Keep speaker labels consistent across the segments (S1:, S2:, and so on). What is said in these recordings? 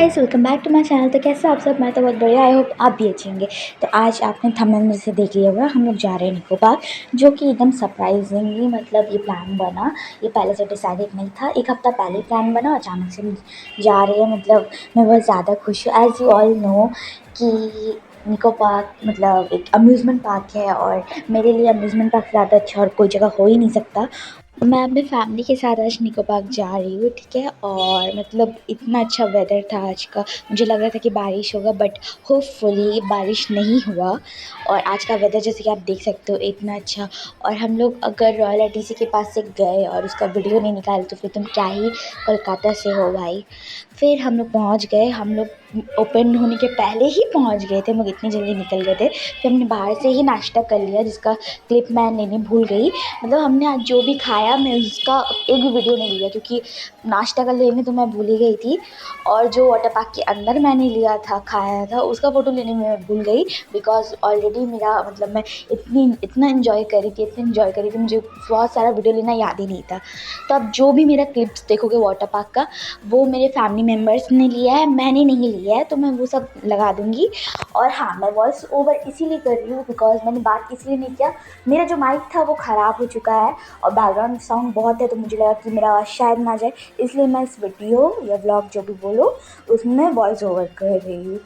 S1: Guys, welcome back to my channel. तो कैसे आप सब? मैं तो बहुत बढ़िया। आई होप आप भी अच्छे होंगे। तो आज आपने थंबनेल में से देख लिया होगा, हम लोग जा रहे हैं निको पार्क, जो कि एकदम सरप्राइजिंगली मतलब ये प्लान बना। ये पहले से डिसाइडेड नहीं था, एक हफ्ता पहले प्लान बना, अचानक से हम जा रहे हैं। मतलब मैं बहुत ज़्यादा खुश हूँ। एज़ यू ऑल नो कि निको पार्क मतलब एक अम्यूज़मेंट पार्क है, और मेरे लिए अम्यूज़मेंट पार्क से ज़्यादा अच्छा और कोई जगह हो ही नहीं सकता। मैं अपने फैमिली के साथ आज निको पार्क जा रही हूँ, ठीक है। और मतलब इतना अच्छा वेदर था आज का, मुझे लग रहा था कि बारिश होगा, बट होपफुली बारिश नहीं हुआ। और आज का वेदर जैसे कि आप देख सकते हो इतना अच्छा। और हम लोग अगर रॉयल एटीसी के पास से गए और उसका वीडियो नहीं निकाले तो फिर तुम क्या ही कोलकाता से हो भाई। फिर हम लोग पहुँच गए, हम लोग ओपन होने के पहले ही पहुँच गए थे, हम लोग इतनी जल्दी निकल गए थे। फिर हमने बाहर से ही नाश्ता कर लिया, जिसका क्लिप मैं लेने भूल गई। मतलब हमने आज जो भी खाया मैं उसका एक भी वीडियो नहीं लिया, क्योंकि नाश्ता का लेने तो मैं भूल ही गई थी। और जो वाटर पार्क के अंदर मैंने लिया था, खाया था, उसका फ़ोटो लेने में मैं भूल गई। बिकॉज़ ऑलरेडी मेरा मतलब मैं इतना इन्जॉय करी थी, इतना इन्जॉय करी थी, मुझे बहुत सारा वीडियो लेना याद ही नहीं था। तो अब जो भी मेरा क्लिप्स देखोगे वाटर पार्क का, वो मेरे फैमिली मेम्बर्स ने लिया है, मैंने नहीं लिया है, तो मैं वो सब लगा दूँगी। और हाँ, मैं वॉइस ओवर इसीलिए कर रही हूँ बिकॉज़ मैंने बात इसलिए नहीं किया, मेरा जो माइक था वो ख़राब हो चुका है और बैकग्राउंड साउंड बहुत है, तो मुझे लगा कि मेरा आवाज़ शायद ना जाए, इसलिए मैं इस वीडियो या व्लॉग जो भी बोलो उसमें वॉइस ओवर कर रही हूँ।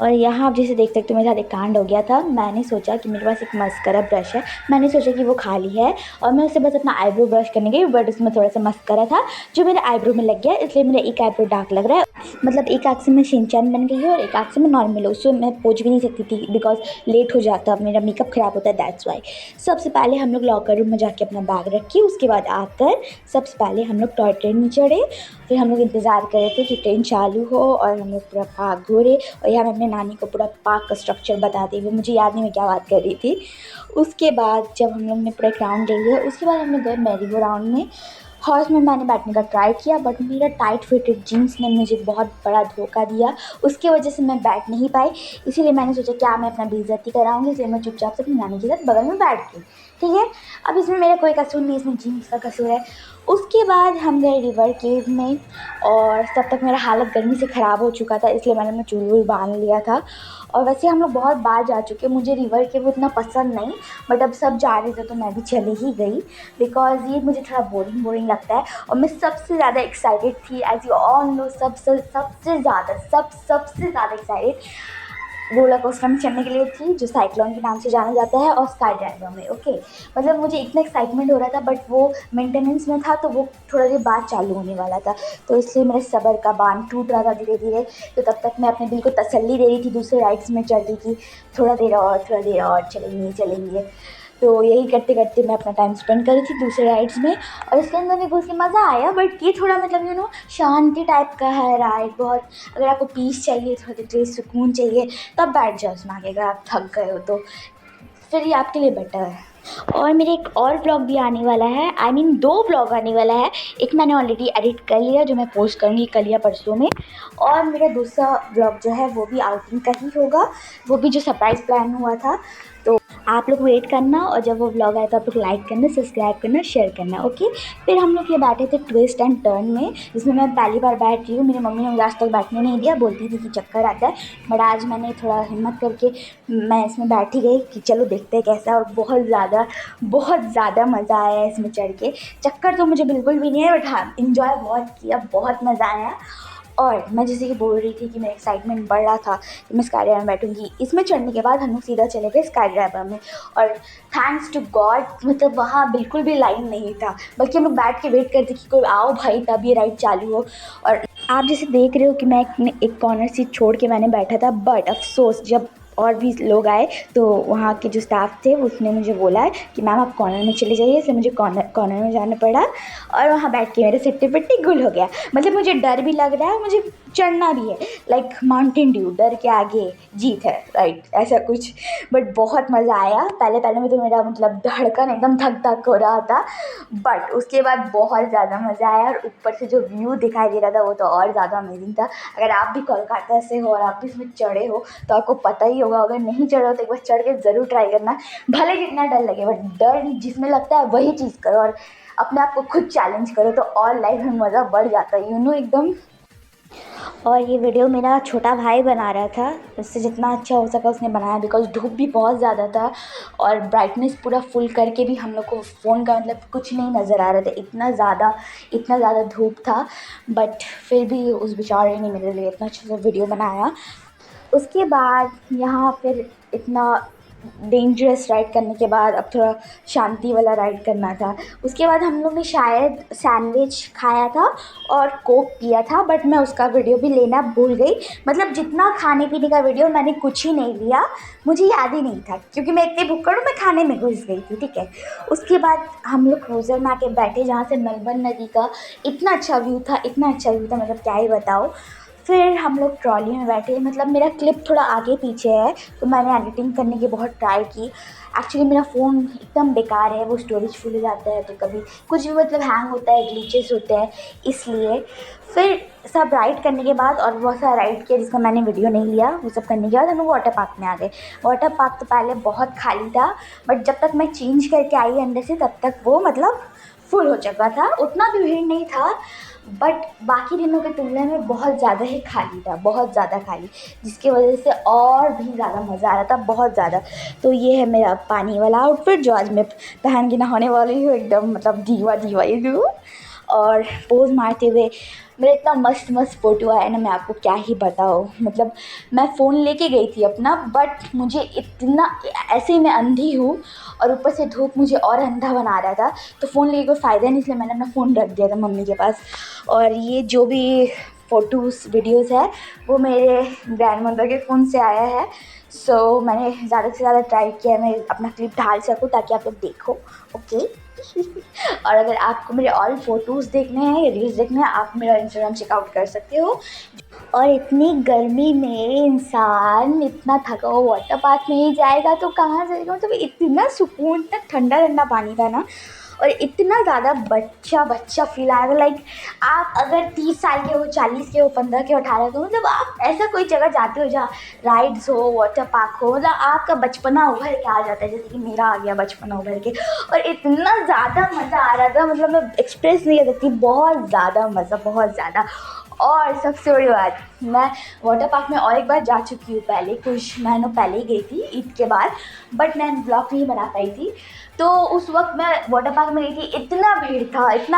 S1: और यहाँ आप जैसे देख सकते हो मेरे साथ एक कांड हो गया था। मैंने सोचा कि मेरे पास एक मस्करा ब्रश है, मैंने सोचा कि वो खाली है और मैं उससे बस अपना आईब्रो ब्रश करने गई, बट उसमें थोड़ा सा मस्करा था जो मेरे आईब्रो में लग गया, इसलिए मेरा एक आईब्रो डार्क लग रहा है। मतलब एक आँख से मैं शिनचैन बन गई हूँ और एक आँख से मैं नॉर्मल हूँ, उससे मैं पोंछ भी नहीं सकती थी बिकॉज लेट हो जाता, मेरा मेकअप ख़राब होता है, दैट्स वाई। सबसे पहले हम लोग लॉकर रूम में जाके अपना बैग रखे, उसके बाद आकर सबसे पहले हम लोग टॉय ट्रेन में चढ़े। फिर हम लोग इंतज़ार कर रहे थे कि ट्रेन चालू हो और हम लोग पूरा पार्क घूरे। और यहाँ मैं अपने नानी को पूरा पार्क का स्ट्रक्चर बताती हुई, मुझे याद नहीं मैं क्या बात कर रही थी। उसके बाद जब हम लोग ने पूरा एक राउंड ले लिया, उसके बाद हम लोग गए मैरी गो राउंड में। हॉर्स में मैंने बैठने का ट्राई किया, बट मेरा टाइट फिटेड जीन्स ने मुझे बहुत बड़ा धोखा दिया, उसकी वजह से मैं बैठ नहीं पाई। इसीलिए मैंने सोचा क्या मैं अपना बेइज्जती कराऊंगी, इसलिए मैं चुपचाप से अपनी नानी के साथ बगल में बैठ गई, ठीक है। अब इसमें मेरा कोई कसूर नहीं, इसमें जीन्स का कसूर है। उसके बाद हम गए रिवर केव में, और तब तक मेरा हालत गर्मी से ख़राब हो चुका था, इसलिए मैंने अपना चूल वूल बांध लिया था। और वैसे हम लोग बहुत बार जा चुके, मुझे रिवर केव उतना पसंद नहीं, बट अब सब जा रहे थे तो मैं भी चली ही गई, बिकॉज़ ये मुझे थोड़ा बोरिंग लगता है। और मैं सबसे ज़्यादा एक्साइटेड थी, एज़ यू ऑल नो, सबसे ज़्यादा एक्साइटेड रोलर कोस्टर में चढ़ने के लिए थी, जो साइक्लोन के नाम से जाना जाता है, और स्काई ड्राइवर में। ओके, मतलब मुझे इतना एक्साइटमेंट हो रहा था, बट वो मेंटेनेंस में था, तो वो थोड़ा देर बाद चालू होने वाला था, तो इसलिए मेरे सब्र का बांध टूट रहा था धीरे धीरे। तो तब तक मैं अपने दिल को तसल्ली दे रही थी दूसरे राइड्स में चढ़ रही थी, थोड़ा देर और चलेंगे। तो यही करते करते मैं अपना टाइम स्पेंड कर रही थी दूसरे राइड्स में, और इसके अंदर भी घुस के मज़ा आया, बट ये थोड़ा मतलब शांति टाइप का है राइड बहुत। अगर आपको पीस चाहिए, थोड़ा देर सुकून चाहिए, तब बैठ जाओ उसमें आगे, अगर आप थक गए हो तो फिर ये आपके लिए बेटर है। और मेरे एक और व्लॉग भी आने वाला है, आई मीन 2 व्लॉग आने वाला है। एक मैंने ऑलरेडी एडिट कर लिया, जो मैं पोस्ट करूँगी कल या परसों में, और मेरा दूसरा व्लॉग जो है वो भी आउटिंग का ही होगा, वो भी जो सरप्राइज़ प्लान हुआ था। तो आप लोग वेट करना, और जब वो व्लॉग आए तो आप लोग लाइक करना, सब्सक्राइब करना, शेयर करना, ओके। फिर हम लोग ये बैठे थे ट्विस्ट एंड टर्न में, जिसमें मैं पहली बार बैठ रही हूँ। मेरी मम्मी ने मुझे आज तक बैठने नहीं दिया, बोलती थी कि चक्कर आता है, बट आज मैंने थोड़ा हिम्मत करके मैं इसमें बैठी गई कि चलो देखते हैं कैसा है। और बहुत ज़्यादा मज़ा आया इसमें चढ़ के। चक्कर तो मुझे बिल्कुल भी नहीं है, बट हाँ, इन्जॉय बहुत किया, बहुत मज़ा आया। और मैं जैसे कि बोल रही थी कि मेरा एक्साइटमेंट बढ़ रहा था कि मैं स्काई ड्राइवर में बैठूंगी। इसमें चढ़ने के बाद हम लोग सीधा चले गए स्काई ड्राइवर में, और थैंक्स टू गॉड मतलब वहाँ बिल्कुल भी लाइन नहीं था, बल्कि हम लोग बैठ के वेट करते कि कोई आओ भाई तब ये राइड चालू हो। और आप जैसे देख रहे हो कि मैं एक कॉर्नर सीट छोड़ के मैंने बैठा था, बट अफसोस जब और भी लोग आए तो वहाँ के जो स्टाफ थे उसने मुझे बोला कि मैम आप कॉर्नर में चले जाइए, इसलिए मुझे कॉर्नर में जाना पड़ा। और वहाँ बैठ के मेरे सिट्टी पिट्टी गुल हो गया। मतलब मुझे डर भी लग रहा है, मुझे चढ़ना भी है, लाइक माउंटेन ड्यू, डर के आगे जीत है, राइट, ऐसा कुछ। बट बहुत मज़ा आया। पहले में तो मेरा मतलब धड़कन एकदम धक धक हो रहा था, बट उसके बाद बहुत ज़्यादा मज़ा आया। और ऊपर से जो व्यू दिखाई दे रहा था वो तो और ज़्यादा अमेजिंग था। अगर आप भी कोलकाता से हो और आप भी इसमें चढ़े हो तो आपको पता ही होगा, अगर नहीं चढ़े हो तो एक बार चढ़ के ज़रूर ट्राई करना। भले जितना डर लगे, बट डर जिसमें लगता है वही चीज़ करो, और अपने आप को खुद चैलेंज करो, तो और लाइफ में मज़ा बढ़ जाता है, एकदम। और ये वीडियो मेरा छोटा भाई बना रहा था, उससे जितना अच्छा हो सका उसने बनाया, बिकॉज़ धूप भी बहुत ज़्यादा था और ब्राइटनेस पूरा फुल करके भी हम लोग को फ़ोन का मतलब कुछ नहीं नज़र आ रहा था, इतना ज़्यादा धूप था। बट फिर भी उस बेचारे ने मेरे लिए इतना अच्छा सा वीडियो बनाया। उसके बाद यहाँ फिर इतना डेंजरस राइड करने के बाद अब थोड़ा शांति वाला राइड करना था। उसके बाद हम लोग ने शायद सैंडविच खाया था और कोक पिया था, बट मैं उसका वीडियो भी लेना भूल गई। मतलब जितना खाने पीने का वीडियो मैंने कुछ ही नहीं लिया, मुझे याद ही नहीं था क्योंकि मैं इतनी भुक्कड़ हूँ, मैं खाने में घुस गई थी, ठीक है। उसके बाद हम लोग क्रूज़र में आके बैठे जहाँ से मेलबर्न नदी का इतना अच्छा व्यू था, मतलब क्या ही बताऊँ। फिर हम लोग ट्रॉली में बैठे, मतलब मेरा क्लिप थोड़ा आगे पीछे है तो मैंने एडिटिंग करने की बहुत ट्राई की। एक्चुअली मेरा फ़ोन एकदम बेकार है, वो स्टोरेज फुल हो जाता है तो कभी कुछ भी मतलब हैंग होता है, ग्लिचेस होते हैं, इसलिए। फिर सब राइड करने के बाद और बहुत सारा राइड किया जिसका मैंने वीडियो नहीं लिया, वो सब करने के बाद हम लोग वाटर पार्क में आ गए। वाटर पार्क तो पहले बहुत खाली था, बट जब तक मैं चेंज करके आई अंदर से तब तक वो मतलब फुल हो चुका था। उतना भी भीड़ नहीं था, बट बाकी दिनों के तुलना में बहुत ज़्यादा ही खाली था, बहुत ज़्यादा खाली, जिसकी वजह से और भी ज़्यादा मज़ा आ रहा था, बहुत ज़्यादा। तो ये है मेरा पानी वाला आउटफिट जो आज मैं पहन के नहाने वाली हूँ, एकदम मतलब दीवा दीवा ही हूँ। और पोज़ मारते हुए मेरा इतना मस्त मस्त फ़ोटो आया ना, मैं आपको क्या ही बताऊँ। मतलब मैं फ़ोन लेके गई थी अपना, बट मुझे इतना, ऐसे ही मैं अंधी हूँ और ऊपर से धूप मुझे और अंधा बना रहा था, तो फ़ोन लेके कोई फ़ायदा नहीं, इसलिए मैंने अपना फ़ोन रख दिया था मम्मी के पास। और ये जो भी फ़ोटोज़ वीडियोज़ है वो मेरे ग्रैंडमदर के फ़ोन से आया है। सो मैंने ज़्यादा से ज़्यादा ट्राई किया मैं अपना क्लिप डाल सकूँ ताकि आप लोग देखो, ओके। और अगर आपको मेरे और फ़ोटोज़ देखने हैं या रील्स देखने हैं, आप मेरा इंस्टाग्राम चेकआउट कर सकते हो। और इतनी गर्मी में इंसान इतना थका हुआ वाटर पार्क में ही जाएगा तो कहाँ जाएगा, मतलब इतना सुकून, इतना ठंडा ठंडा पानी था ना, और इतना ज़्यादा बच्चा बच्चा फील आएगा। लाइक आप अगर 30 साल के हो, 40 के हो, 15 के हो, 18 के हो, मतलब आप ऐसा कोई जगह जाते हो जहाँ राइड्स हो, वाटर पार्क हो, मतलब आपका बचपना उभर के आ जाता है, जैसे कि मेरा आ गया बचपना उभर के। और इतना ज़्यादा मज़ा आ रहा था, मतलब मैं एक्सप्रेस नहीं कर सकती, बहुत ज़्यादा मज़ा, बहुत ज़्यादा। और सबसे बड़ी बात, मैं वाटर पार्क में और एक बार जा चुकी हूँ पहले, कुछ महीनों पहले ही गई थी ईद के बाद, बट मैं ब्लॉग नहीं बना पाई थी। तो उस वक्त मैं वाटर पार्क में गई थी, इतना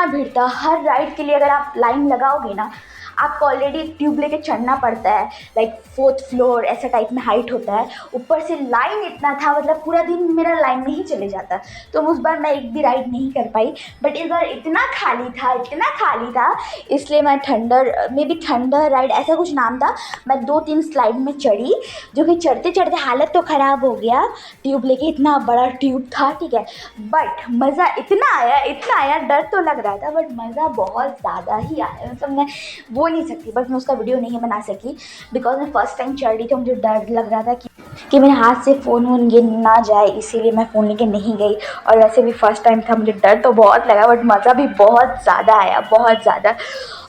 S1: भीड़ था, हर राइड के लिए अगर आप लाइन लगाओगे ना, आपको ऑलरेडी एक ट्यूब लेके चढ़ना पड़ता है, लाइक 4th फ्लोर ऐसा टाइप में हाइट होता है, ऊपर से लाइन इतना था, मतलब पूरा दिन मेरा लाइन में ही चले जाता। तो उस बार मैं एक भी राइड नहीं कर पाई, बट इस बार इतना खाली था, इसलिए मैं थंडर राइड ऐसा कुछ नाम था, मैं 2-3 स्लाइड में चढ़ी, जो कि चढ़ते चढ़ते हालत तो ख़राब हो गया, ट्यूब लेके, इतना बड़ा ट्यूब था, ठीक है। बट मज़ा इतना आया, डर तो लग रहा था बट मज़ा बहुत ज़्यादा ही आया, मतलब मैं बोल नहीं सकती, बट मैं उसका वीडियो नहीं बना सकी बिकॉज मैं फ़र्स्ट टाइम चढ़ रही थी, मुझे डर लग रहा था कि मेरे हाथ से फ़ोन वोन गिर ना जाए, इसीलिए मैं फ़ोन लेके नहीं गई। और वैसे भी फ़र्स्ट टाइम था, मुझे डर तो बहुत लगा बट मज़ा भी बहुत ज़्यादा आया, बहुत ज़्यादा।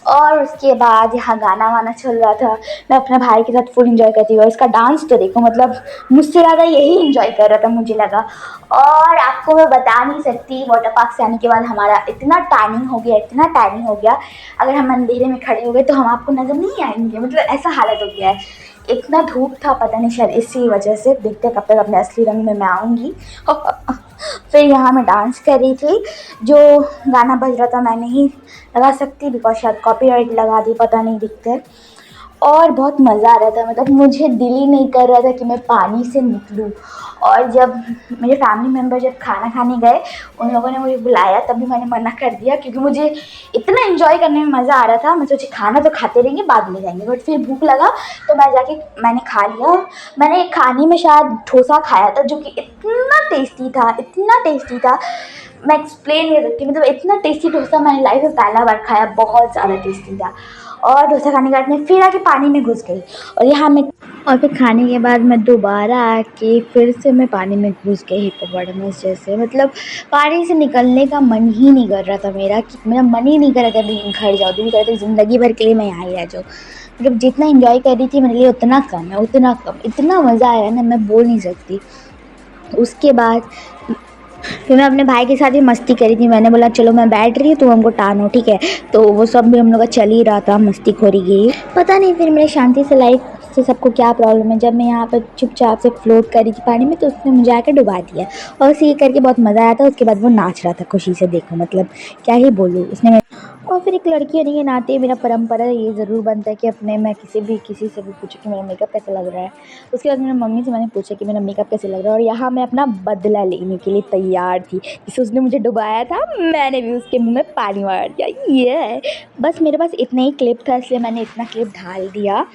S1: और उसके बाद यहाँ गाना वाना चल रहा था, मैं अपने भाई के साथ फुल एंजॉय करती हुई, इसका डांस तो देखो, मतलब मुझसे ज़्यादा यही एंजॉय कर रहा था मुझे लगा। और आपको मैं बता नहीं सकती, वाटर पार्क से आने के बाद हमारा इतना टाइमिंग हो गया, अगर हम अंधेरे में खड़े हो गए तो हम आपको नज़र नहीं आएंगे, मतलब ऐसा हालत हो गया है। इतना धूप था, पता नहीं, शायद इसी वजह से, देखते कब तक अपने असली रंग में मैं आऊँगी। फिर यहाँ मैं डांस कर रही थी, जो गाना बज रहा था मैं नहीं लगा सकती बिकॉज शायद कॉपीराइट लगा दी, पता नहीं, दिखते। और बहुत मज़ा आ रहा था, मतलब मुझे दिल ही नहीं कर रहा था कि मैं पानी से निकलूं। और जब मेरे फैमिली मेम्बर जब खाना खाने गए, उन लोगों ने मुझे बुलाया, तभी मैंने मना कर दिया क्योंकि मुझे इतना एंजॉय करने में मज़ा आ रहा था। मैं सोची खाना तो खाते रहेंगे, बाद में जाएंगे, बट फिर भूख लगा तो मैंने खा लिया। मैंने खाने में शायद डोसा खाया था, जो कि इतना टेस्टी था, मैं एक्सप्लेन नहीं कर सकती, मतलब इतना टेस्टी डोसा मैंने लाइफ में पहला बार खाया, बहुत ज़्यादा टेस्टी था। और डोसा खाने के बाद मैं फिर आके पानी में घुस गई, और फिर खाने के बाद मैं दोबारा आके फिर से मैं पानी में घुस गई हिप्पोपोटामस जैसे, मतलब पानी से निकलने का मन ही नहीं कर रहा था मेरा मन ही नहीं कर रहा था अभी घर जाओ, दिल कर रहा था ज़िंदगी भर के लिए मैं यहाँ ही रह जाऊँ। मतलब जितना एंजॉय कर रही थी मेरे लिए उतना कम है, इतना मज़ा आया ना, मैं बोल नहीं सकती। उसके बाद फिर मैं अपने भाई के साथ ही मस्ती करी थी। मैंने बोला चलो मैं बैठ रही हूँ, तुम हमको टानो, ठीक है। तो वो सब भी हम लोग का चल ही रहा था, मस्ती खोरी गई। पता नहीं फिर मेरे शांति से लाइफ से सबको क्या प्रॉब्लम है। जब मैं यहाँ पर चुपचाप से फ्लोट करी थी पानी में, तो उसने मुझे आकर डुबा दिया। और उसे ये करके बहुत मज़ा आया था। उसके बाद वो नाच रहा था खुशी से, देखो मतलब क्या ही बोलूँ उसने। और फिर एक लड़की होने के नाते मेरा परंपरा ये ज़रूर बनता है कि अपने मैं किसी से भी पूछूँ कि मेरा मेकअप कैसा लग रहा है। उसके बाद मेरी मम्मी से मैंने पूछा कि मेरा मेकअप कैसे लग रहा है, और यहाँ मैं अपना बदला लेने के लिए तैयार थी। जैसे उसने मुझे डुबाया था, मैंने भी उसके मुँह में पानी मार दिया। ये बस मेरे पास इतना ही क्लिप था, इसलिए मैंने इतना क्लिप डाल दिया।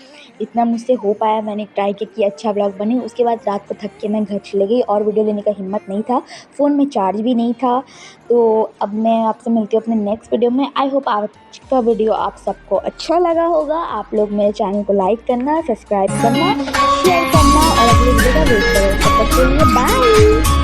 S1: इतना मुझसे हो पाया, मैंने ट्राई किया कि अच्छा व्लॉग बने। उसके बाद रात को थक के मैं घर चली गई और वीडियो लेने का हिम्मत नहीं था, फ़ोन में चार्ज भी नहीं था। तो अब मैं आपसे मिलती हूँ अपने नेक्स्ट वीडियो में। आई होप आज का वीडियो आप सबको अच्छा लगा होगा। आप लोग मेरे चैनल को लाइक करना, सब्सक्राइब करना, शेयर करना और अगले वीडियो का वेट करो। तब तक के लिए बाय।